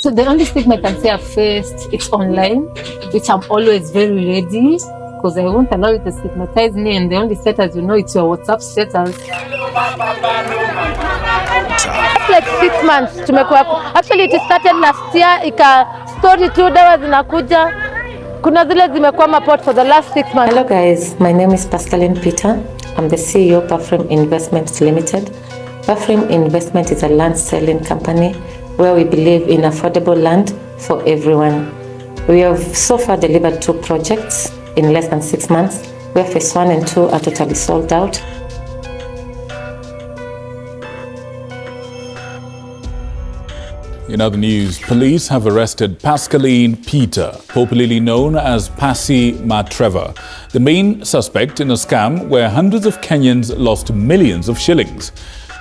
So the only stigma I can say I've faced, it's online, which I'm always very ready, because I won't allow it to stigmatize me, and the only status it's your WhatsApp status. Like 6 months tumekuwa. Actually it started last year, story 2 dawa zinakuja. Kuna zile zimekuwa maport for the last 6 months. Hello guys, my name is Pascaline Peter. I'm the CEO of Bafrim Investments Limited. Bafrim Investment is a land selling company where we believe in affordable land for everyone. We have so far delivered 2 projects in less than 6 months, where phase 1 and 2 are totally sold out. In other news, police have arrested Pascaline Peter, popularly known as Passy Matreva, the main suspect in a scam where hundreds of Kenyans lost millions of shillings.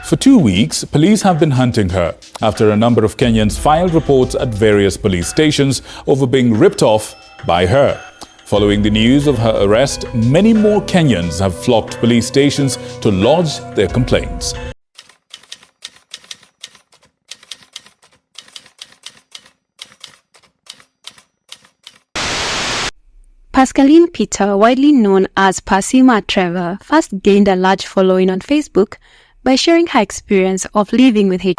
For 2 weeks, police have been hunting her after a number of Kenyans filed reports at various police stations over being ripped off by her. Following the news of her arrest, many more Kenyans have flocked police stations to lodge their complaints. Pascaline Peter, widely known as Passy Matreva, first gained a large following on Facebook by sharing her experience of living with HIV.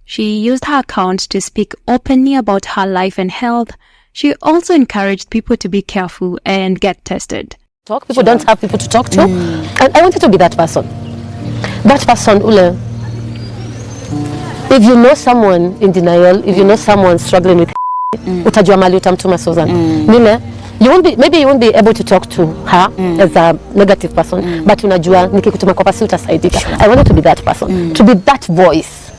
She used her account to speak openly about her life and health. She also encouraged people to be careful and get tested. People don't have people to talk to. And I wanted to be that person. That person, Ule. If you know someone in denial, if you know someone struggling with utajua mali utamtuma Susan. Nile, maybe you won't be able to talk to her as a negative person, but unajua nikikutuma kwa pasi utasaidika. I wanted to be that person, to be that voice.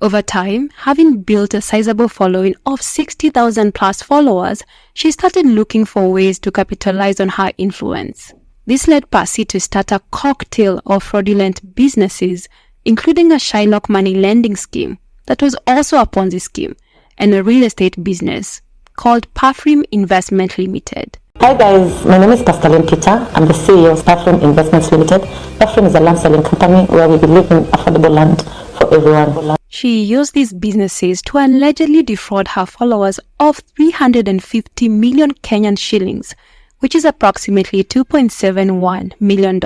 Over time, having built a sizable following of 60,000 plus followers, she started looking for ways to capitalize on her influence. This led Passy to start a cocktail of fraudulent businesses, including a Shylock money lending scheme that was also a Ponzi scheme, and a real estate business called Bafrim Investment Limited. Hi guys, my name is Pascaline Peter. I'm the CEO of Bafrim Investments Limited. Bafrim is a land selling company where we believe in affordable land for everyone. She used these businesses to allegedly defraud her followers of 350 million Kenyan shillings, which is approximately $2.71 million.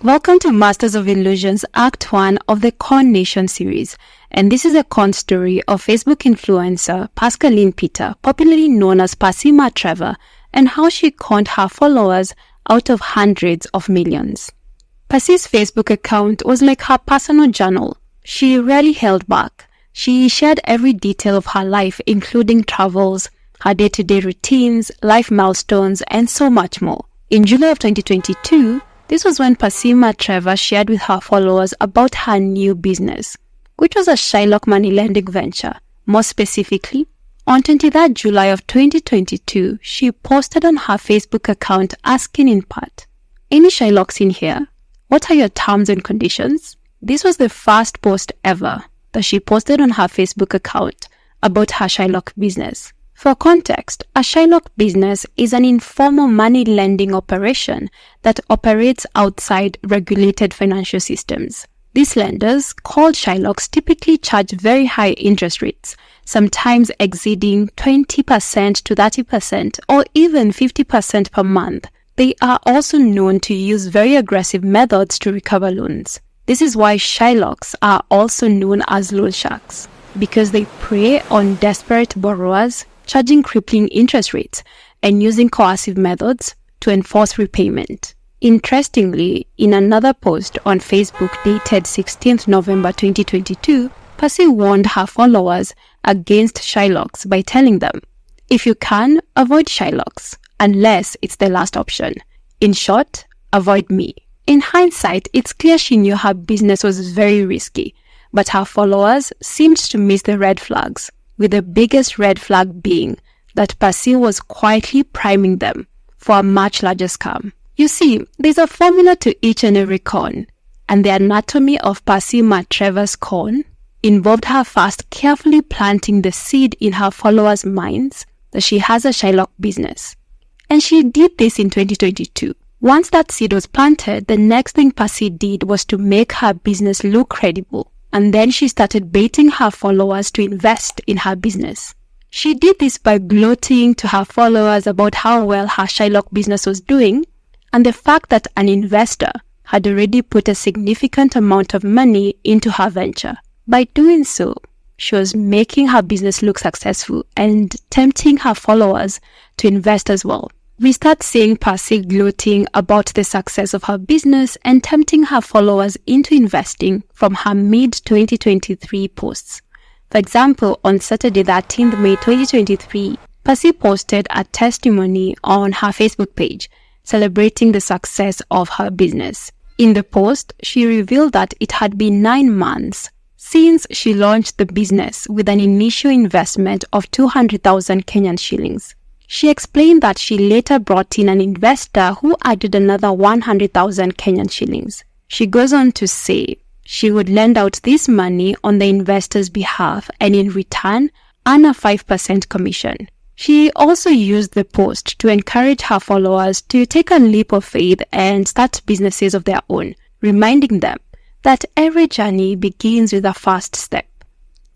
Welcome to Masters of Illusions Act 1 of the CONNATION series, and this is a con story of Facebook influencer Pascaline Peter, popularly known as Passy Matreva, and how she conned her followers out of hundreds of millions. Passy's Facebook account was like her personal journal. She rarely held back. She shared every detail of her life, including travels, her day-to-day routines, life milestones, and so much more. In July of 2022, this was when Passy Matreva shared with her followers about her new business, which was a Shylock money lending venture. More specifically, on 23rd July of 2022, she posted on her Facebook account asking in part, "Any Shylocks in here? What are your terms and conditions?" This was the first post ever that she posted on her Facebook account about her Shylock business. For context, a Shylock business is an informal money lending operation that operates outside regulated financial systems. These lenders, called Shylocks, typically charge very high interest rates, sometimes exceeding 20% to 30% or even 50% per month. They are also known to use very aggressive methods to recover loans. This is why Shylocks are also known as loan sharks, because they prey on desperate borrowers, charging crippling interest rates and using coercive methods to enforce repayment. Interestingly, in another post on Facebook dated 16th November 2022, Passy warned her followers against Shylocks by telling them, "If you can, avoid Shylocks, unless it's the last option. In short, avoid me." In hindsight, it's clear she knew her business was very risky, but her followers seemed to miss the red flags, with the biggest red flag being that Passy was quietly priming them for a much larger scam. You see, there's a formula to each and every con, and the anatomy of Passy Matreva's con involved her first carefully planting the seed in her followers' minds that she has a shylock business. And she did this in 2022. Once that seed was planted, the next thing Passy did was to make her business look credible. And then she started baiting her followers to invest in her business. She did this by gloating to her followers about how well her shylock business was doing and the fact that an investor had already put a significant amount of money into her venture. By doing so, she was making her business look successful and tempting her followers to invest as well. We start seeing Passy gloating about the success of her business and tempting her followers into investing from her mid-2023 posts. For example, on Saturday 13th May 2023, Passy posted a testimony on her Facebook page celebrating the success of her business. In the post, she revealed that it had been 9 months since she launched the business with an initial investment of 200,000 Kenyan shillings. She explained that she later brought in an investor who added another 100,000 Kenyan shillings. She goes on to say she would lend out this money on the investor's behalf and in return earn a 5% commission. She also used the post to encourage her followers to take a leap of faith and start businesses of their own, reminding them that every journey begins with a first step.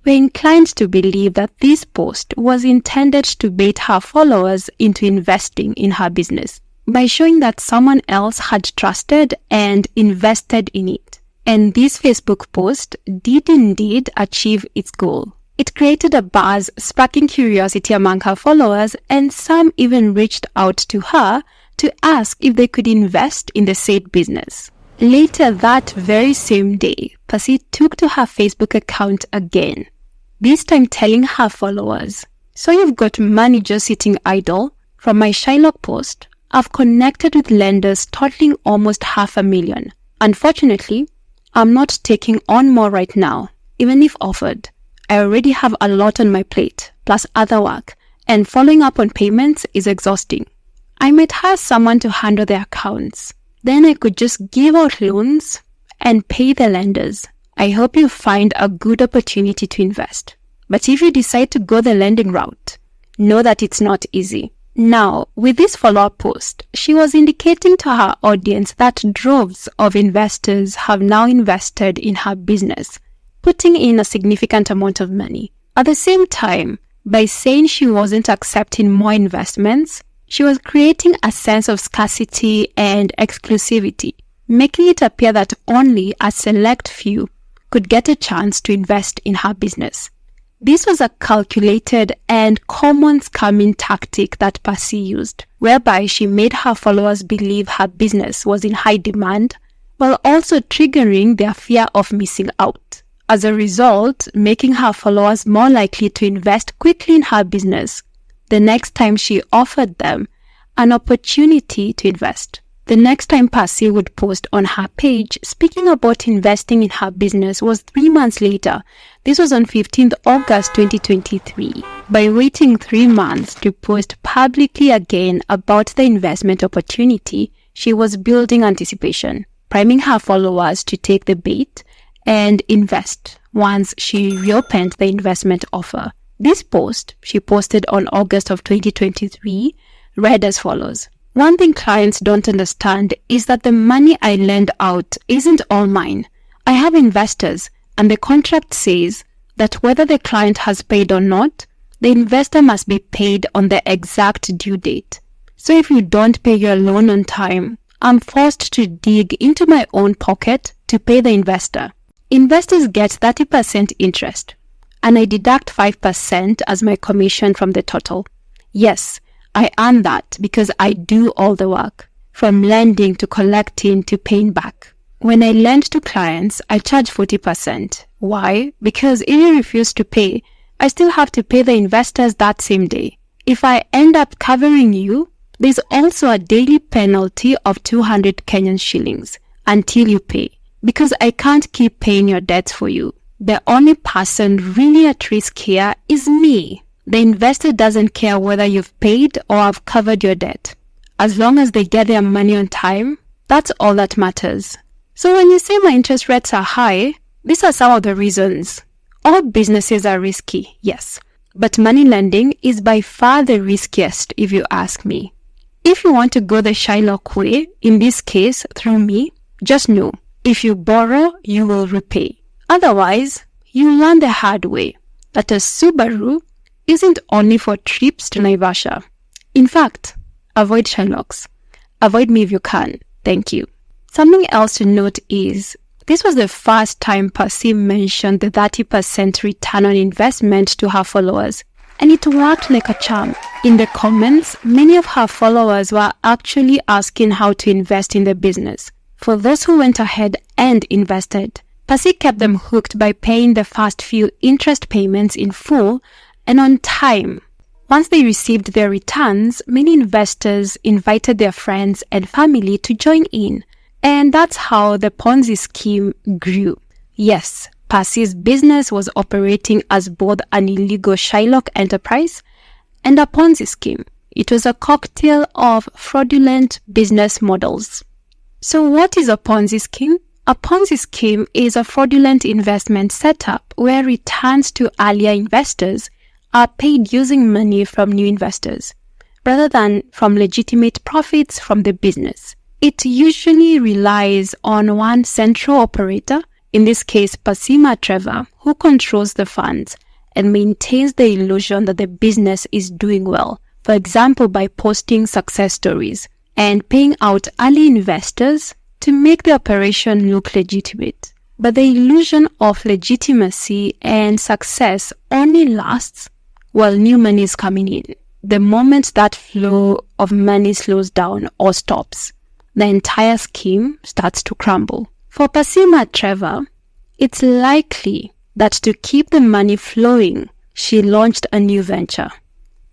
We're inclined to believe that this post was intended to bait her followers into investing in her business by showing that someone else had trusted and invested in it. And this Facebook post did indeed achieve its goal. It created a buzz, sparking curiosity among her followers, and some even reached out to her to ask if they could invest in the said business. Later that very same day, Passy took to her Facebook account again, this time telling her followers, "So you've got money just sitting idle? From my shylock post, I've connected with lenders totaling almost 500,000. Unfortunately, I'm not taking on more right now, even if offered. I already have a lot on my plate, plus other work, and following up on payments is exhausting. I might hire someone to handle the accounts. Then I could just give out loans and pay the lenders. I hope you find a good opportunity to invest. But if you decide to go the lending route, know that it's not easy." Now, with this follow-up post, she was indicating to her audience that droves of investors have now invested in her business, putting in a significant amount of money. At the same time, by saying she wasn't accepting more investments, she was creating a sense of scarcity and exclusivity, making it appear that only a select few could get a chance to invest in her business. This was a calculated and common scamming tactic that Passy used, whereby she made her followers believe her business was in high demand, while also triggering their fear of missing out. As a result, making her followers more likely to invest quickly in her business the next time she offered them an opportunity to invest. The next time Passy would post on her page speaking about investing in her business was 3 months later. This was on 15th August 2023. By waiting 3 months to post publicly again about the investment opportunity, she was building anticipation, priming her followers to take the bait and invest once she reopened the investment offer. This post she posted on August of 2023 read as follows. "One thing clients don't understand is that the money I lend out isn't all mine. I have investors, and the contract says that whether the client has paid or not, the investor must be paid on the exact due date. So if you don't pay your loan on time, I'm forced to dig into my own pocket to pay the investor. Investors get 30% interest, and I deduct 5% as my commission from the total. Yes, I earn that because I do all the work, from lending to collecting to paying back. When I lend to clients, I charge 40%. Why? Because if you refuse to pay, I still have to pay the investors that same day. If I end up covering you, there's also a daily penalty of 200 Kenyan shillings until you pay, because I can't keep paying your debts for you. The only person really at risk here is me. The investor doesn't care whether you've paid or I've covered your debt. As long as they get their money on time, that's all that matters. So when you say my interest rates are high, these are some of the reasons. All businesses are risky, yes. But money lending is by far the riskiest if you ask me. If you want to go the Shylock way, in this case through me, just know, if you borrow, you will repay. Otherwise, you learn the hard way that a Subaru isn't only for trips to Naivasha. In fact, avoid Shylocks. Avoid me if you can. Thank you. Something else to note is, this was the first time Pasi mentioned the 30% return on investment to her followers, and it worked like a charm. In the comments, many of her followers were actually asking how to invest in the business. For those who went ahead and invested, Pasi kept them hooked by paying the first few interest payments in full and on time. Once they received their returns, many investors invited their friends and family to join in. And that's how the Ponzi scheme grew. Yes, Pasi's business was operating as both an illegal Shylock enterprise and a Ponzi scheme. It was a cocktail of fraudulent business models. So what is a Ponzi scheme? A Ponzi scheme is a fraudulent investment setup where returns to earlier investors are paid using money from new investors, rather than from legitimate profits from the business. It usually relies on one central operator, in this case Pasi Trevor, who controls the funds and maintains the illusion that the business is doing well, for example by posting success stories and paying out early investors to make the operation look legitimate. But the illusion of legitimacy and success only lasts while new money is coming in. The moment that flow of money slows down or stops, the entire scheme starts to crumble. For Pasi Trevor, it's likely that to keep the money flowing, she launched a new venture,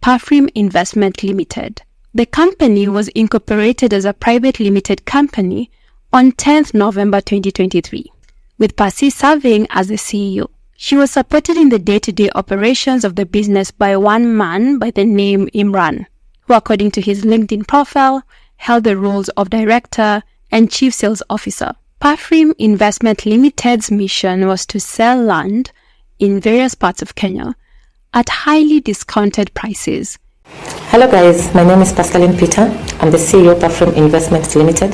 Perfume Investment Limited. The company was incorporated as a private limited company on 10th November 2023, with Pasi serving as the CEO. She was supported in the day-to-day operations of the business by one man by the name Imran, who according to his LinkedIn profile, held the roles of director and chief sales officer. Perfume Investment Limited's mission was to sell land in various parts of Kenya at highly discounted prices. Hello guys, my name is Pascaline Peter. I'm the CEO of Perfume Investment Limited.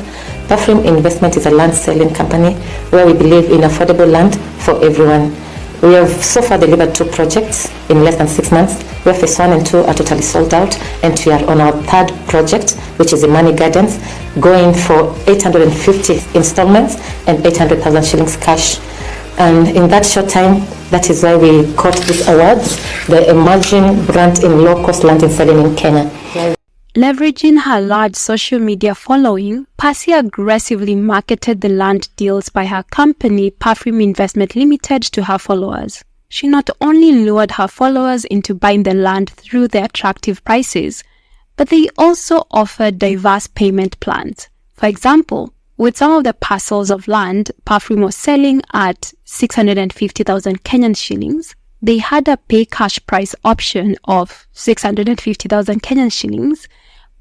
Perfume Investment is a land selling company where we believe in affordable land for everyone. We have so far delivered 2 projects in less than 6 months, where phase 1 and 2 are totally sold out, and we are on our 3rd project, which is the Money Gardens, going for 850 installments and 800,000 shillings cash. And in that short time, that is why we got these awards, the Emerging Brand in Low-Cost Land and Selling in Kenya. Leveraging her large social media following, Pasi aggressively marketed the land deals by her company, Perfume Investment Limited, to her followers. She not only lured her followers into buying the land through the attractive prices, but they also offered diverse payment plans. For example, with some of the parcels of land Perfume was selling at 650,000 Kenyan shillings, they had a pay cash price option of 650,000 Kenyan shillings,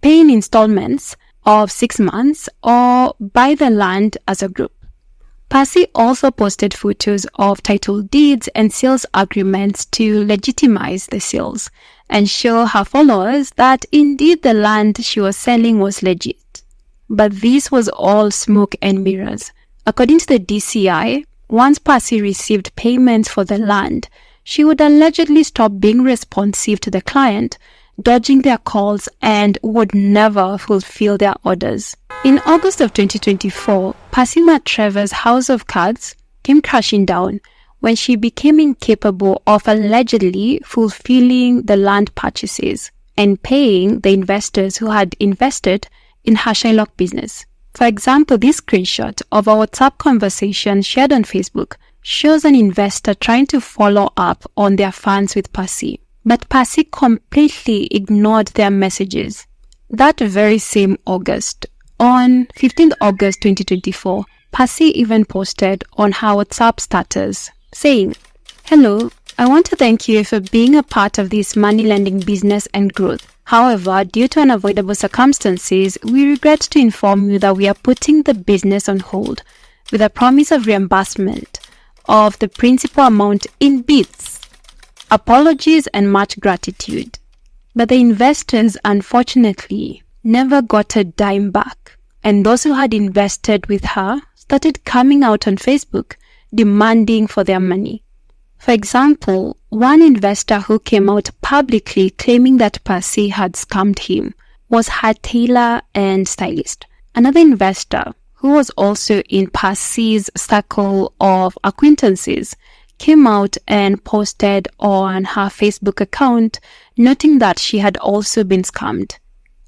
pay in installments of 6 months, or buy the land as a group. Pasi also posted photos of title deeds and sales agreements to legitimize the sales and show her followers that indeed the land she was selling was legit. But this was all smoke and mirrors. According to the DCI, once Pasi received payments for the land, she would allegedly stop being responsive to the client, dodging their calls, and would never fulfill their orders. In August of 2024, Pasi Trevor's house of cards came crashing down when she became incapable of allegedly fulfilling the land purchases and paying the investors who had invested in her Shylock business. For example, this screenshot of a WhatsApp conversation shared on Facebook shows an investor trying to follow up on their funds with Pasi, but Pasi completely ignored their messages. That very same August, on 15th August 2024, Pasi even posted on her WhatsApp status saying, "Hello, I want to thank you for being a part of this money lending business and growth. However, due to unavoidable circumstances, we regret to inform you that we are putting the business on hold with a promise of reimbursement of the principal amount in bits. Apologies and much gratitude. But the investors, unfortunately, never got a dime back, and those who had invested with her started coming out on Facebook demanding for their money. For example, one investor who came out publicly claiming that Percy had scammed him was her tailor and stylist. Another investor, who was also in Percy's circle of acquaintances, came out and posted on her Facebook account noting that she had also been scammed.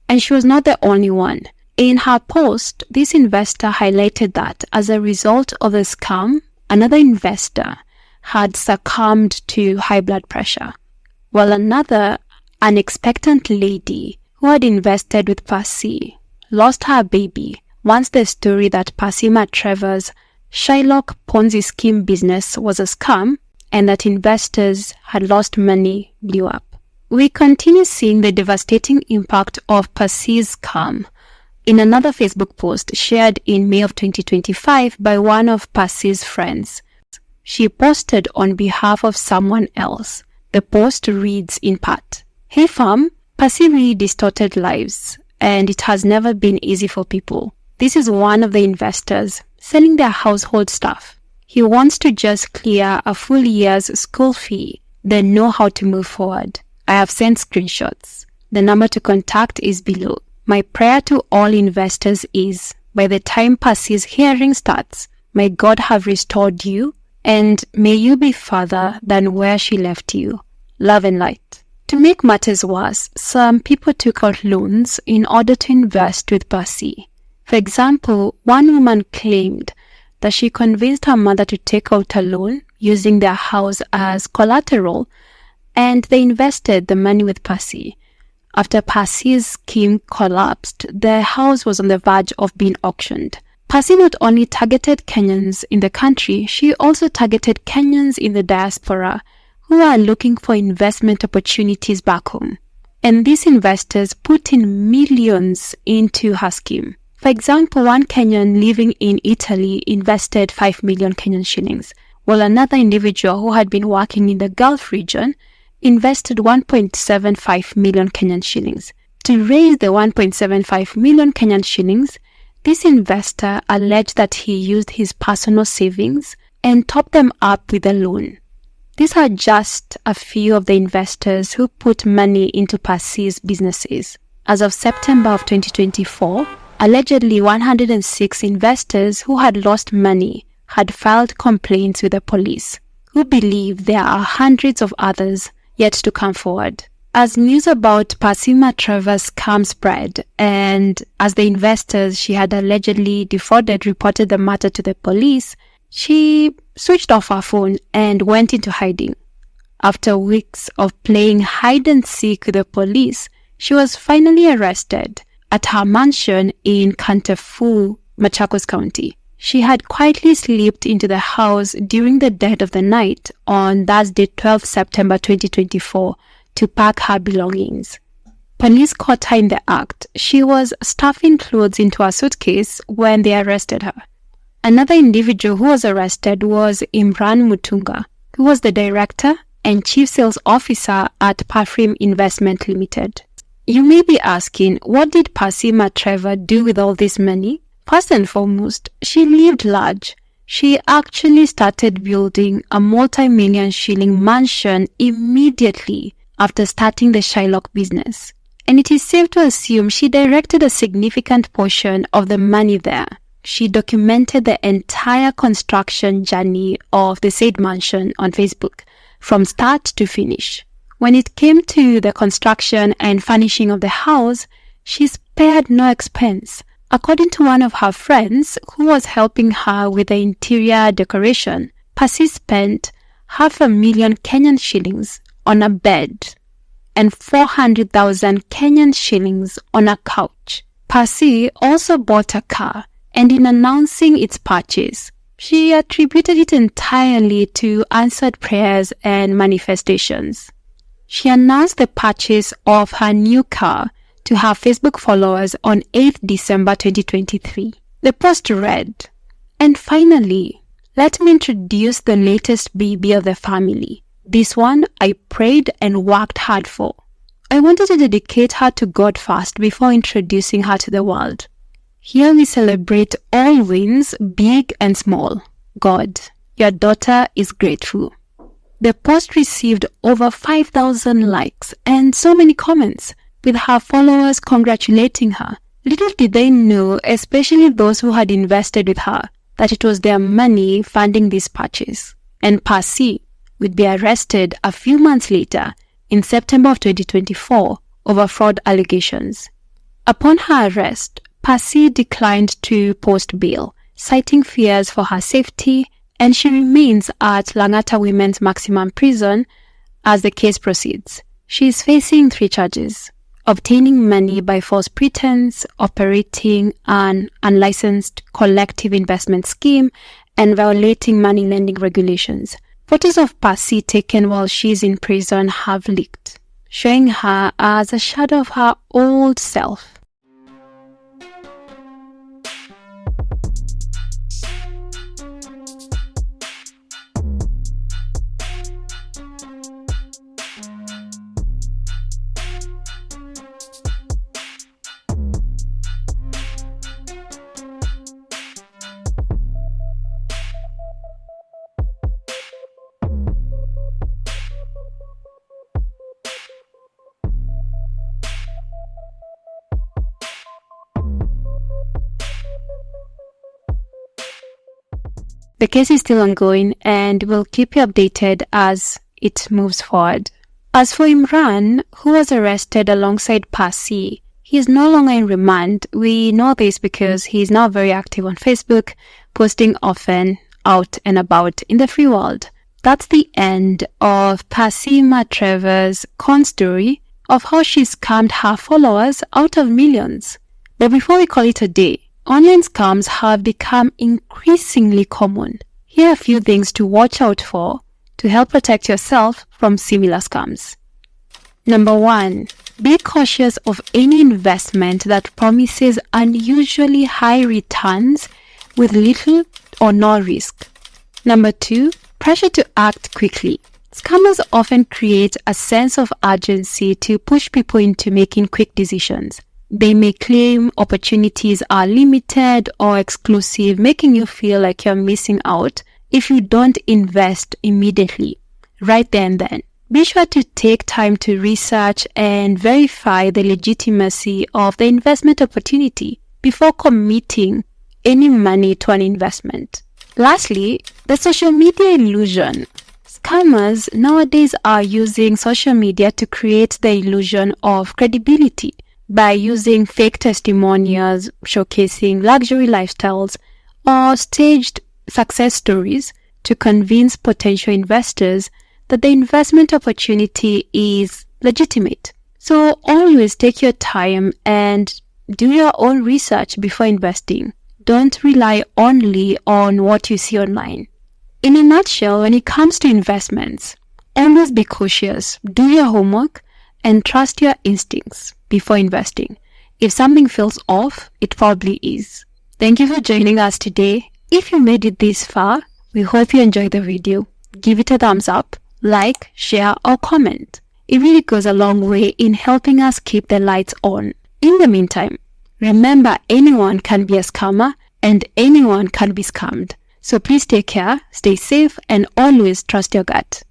And she was not the only one. In her post, this investor highlighted that as a result of the scam, another investor had succumbed to high blood pressure, while another, an expectant lady who had invested with Percy, lost her baby once the story that Percy Matreva's Shylock Ponzi scheme business was a scam and that investors had lost money blew up. We continue seeing the devastating impact of Percy's scam in another Facebook post shared in May of 2025 by one of Percy's friends. She posted on behalf of someone else. The post reads in part, "Hey fam, Percy really distorted lives, and it has never been easy for people. This is one of the investors selling their household stuff. He wants to just clear a full year's school fee, then know how to move forward. I have sent screenshots. The number to contact is below. My prayer to all investors is, by the time Percy's hearing starts, may God have restored you, and may you be further than where she left you. Love and light." To make matters worse, some people took out loans in order to invest with Percy. For example, one woman claimed that she convinced her mother to take out a loan using their house as collateral, and they invested the money with Percy. After Percy's scheme collapsed, the house was on the verge of being auctioned. Percy not only targeted Kenyans in the country, she also targeted Kenyans in the diaspora who are looking for investment opportunities back home. And these investors put in millions into her scheme. For example, one Kenyan living in Italy invested 5 million Kenyan shillings, while another individual who had been working in the Gulf region invested 1.75 million Kenyan shillings. To raise the 1.75 million Kenyan shillings, this investor alleged that he used his personal savings and topped them up with a loan. These are just a few of the investors who put money into Percy's businesses. As of September of 2024, allegedly 106 investors who had lost money had filed complaints with the police, who believe there are hundreds of others yet to come forward. As news about Percy Matreva's scam spread, and as the investors she had allegedly defrauded reported the matter to the police, she switched off her phone and went into hiding. After weeks of playing hide and seek with the police, she was finally arrested at her mansion in Kantefu, Machakos County. She had quietly slipped into the house during the dead of the night on Thursday, 12 September 2024, to pack her belongings. Police caught her in the act. She was stuffing clothes into a suitcase when they arrested her. Another individual who was arrested was Imran Mutunga, who was the director and chief sales officer at Parfrim Investment Limited. You may be asking, what did Percy Matreva do with all this money? First and foremost, she lived large. She actually started building a multi-million shilling mansion immediately after starting the Shylock business. And it is safe to assume she directed a significant portion of the money there. She documented the entire construction journey of the said mansion on Facebook, from start to finish. When it came to the construction and furnishing of the house, she spared no expense. According to one of her friends who was helping her with the interior decoration, Percy spent 500,000 Kenyan shillings on a bed and 400,000 Kenyan shillings on a couch. Percy also bought a car, and in announcing its purchase, She attributed it entirely to answered prayers and manifestations. She announced the purchase of her new car to her Facebook followers on 8th December 2023. The post read, "And finally, let me introduce the latest baby of the family. This one I prayed and worked hard for. I wanted to dedicate her to God first before introducing her to the world. Here we celebrate all wins, big and small. God, your daughter is grateful." The post received over 5,000 likes and so many comments, with her followers congratulating her. Little did they know, especially those who had invested with her, that it was their money funding this purchase. And Pasi would be arrested a few months later in September of 2024 over fraud allegations. Upon her arrest, Pasi declined to post bail, citing fears for her safety, and she remains at Langata Women's Maximum Prison as the case proceeds. She is facing 3 charges: obtaining money by false pretense, operating an unlicensed collective investment scheme, and violating money lending regulations. Photos of Pasi taken while she is in prison have leaked, showing her as a shadow of her old self. The case is still ongoing and we'll keep you updated as it moves forward. As for Imran, who was arrested alongside Pasi, he is no longer in remand. We know this because he is now very active on Facebook, posting often out and about in the free world. That's the end of Pasi Matreva's con story of how she scammed her followers out of millions. But before we call it a day, online scams have become increasingly common. Here are a few things to watch out for to help protect yourself from similar scams. Number 1, be cautious of any investment that promises unusually high returns with little or no risk. Number 2, pressure to act quickly. Scammers often create a sense of urgency to push people into making quick decisions. They may claim opportunities are limited or exclusive, making you feel like you're missing out if you don't invest immediately, right there and then. Be sure to take time to research and verify the legitimacy of the investment opportunity before committing any money to an investment. Lastly, the social media illusion. Scammers nowadays are using social media to create the illusion of credibility by using fake testimonials, showcasing luxury lifestyles, or staged success stories to convince potential investors that the investment opportunity is legitimate. So always take your time and do your own research before investing. Don't rely only on what you see online. In a nutshell, when it comes to investments, always be cautious, do your homework, and trust your instincts before investing. If something feels off, it probably is. Thank you for joining us today. If you made it this far, we hope you enjoyed the video. Give it a thumbs up, like, share, or comment. It really goes a long way in helping us keep the lights on. In the meantime, remember anyone can be a scammer and anyone can be scammed. So please take care, stay safe, and always trust your gut.